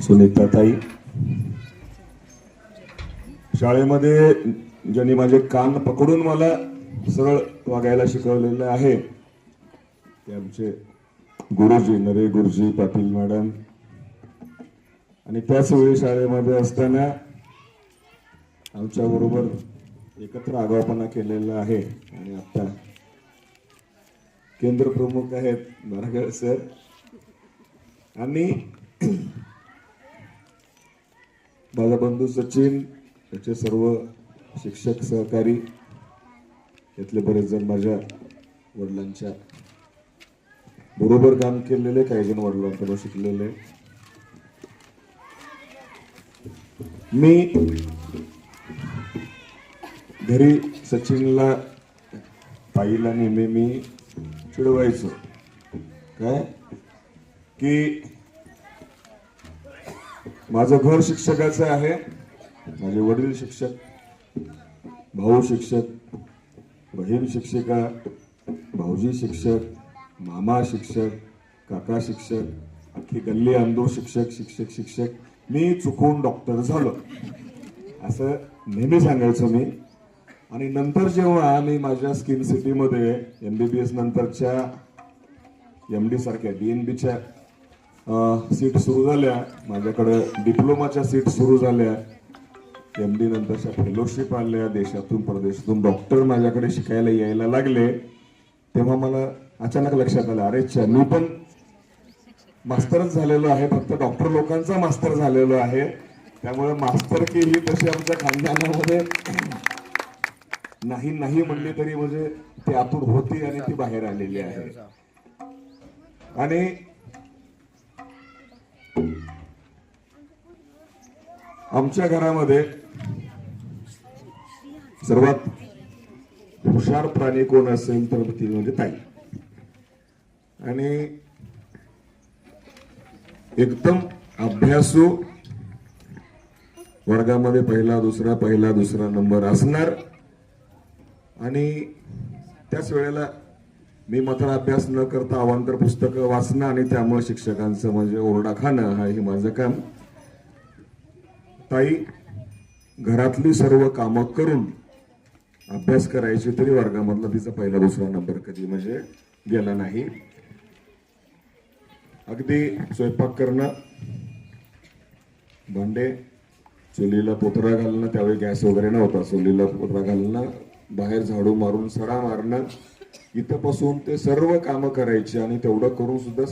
सुनीताताई, शाळेमध्ये ज्यांनी माझे कान पकडून मला सरळ वागायला शिकवलेलं आहे ते आमचे गुरुजी नरे गुरुजी पाटील मॅडम, आणि त्याच वेळी शाळेमध्ये असताना आमच्या बरोबर एकत्र आगाऊपणा केलेला आहे आणि आता केंद्र प्रमुख आहेत बारागळ सर, आणि माझा बंधू सचिन, त्याचे सर्व शिक्षक सहकारी, यातले बरेच जण माझ्या वडिलांच्या बरोबर काम केलेले, काही जण वडिलांकडून शिकलेले. मी घरी सचिनला, ताईला नेहमी मी चिडवायचो काय की माझं घर शिक्षकाचं आहे, माझे वडील शिक्षक, भाऊ शिक्षक, बहीण शिक्षिका, भाऊजी शिक्षक, मामा शिक्षक, काका शिक्षक, अख्खी गल्ली अंदूर शिक्षक शिक्षक शिक्षक, मी चुकून डॉक्टर झालो असं नेहमी सांगायचो मी. आणि नंतर जेव्हा मी माझ्या स्किन सिटीमध्ये MBBS नंतरच्या MD सारख्या DNBच्या सीट सुरू झाल्या, माझ्याकडे डिप्लोमाच्या सीट सुरू झाल्या, MD नंतरच्या फेलोशिप आल्या, देशातून परदेशातून डॉक्टर माझ्याकडे शिकायला यायला लागले, तेव्हा मला अचानक लक्षात आलं, अरे मी पण मास्टरच झालेलो आहे, फक्त डॉक्टर लोकांचा मास्टर झालेलो आहे, त्यामुळे मास्टर की ही तशी आमच्या खानदानामध्ये नाही नाही म्हणली तरी म्हणजे ती आतून होती आणि ती बाहेर आलेली आहे. आणि आमच्या घरामध्ये सर्वात हुशार प्राणी कोण असेल तर ती म्हणजे ताई, आणि एकदम अभ्यासू, वर्गामध्ये पहिला दुसरा नंबर असणार. आणि त्याच वेळेला मी मात्र अभ्यास न करता अवांतर पुस्तकं वाचणं आणि त्यामुळे शिक्षकांचं म्हणजे ओरडा खाणं हा हे माझं काम. ताई घरातली सर्व कामं करून अभ्यास करायची तरी वर्गामधला तिचा पहिला दुसरा नंबर कधी म्हणजे गेला नाही. अगदी स्वयंपाक करणं, भांडे, चुलीला पोतरा घालणं, त्यावेळी गॅस वगैरे नव्हता, चुलीला पोतरा घालणं, बाहेर झाडू मारून सडा मारणं, इथपासून ते सर्व कामं करायची आणि तेवढं करून सुद्धा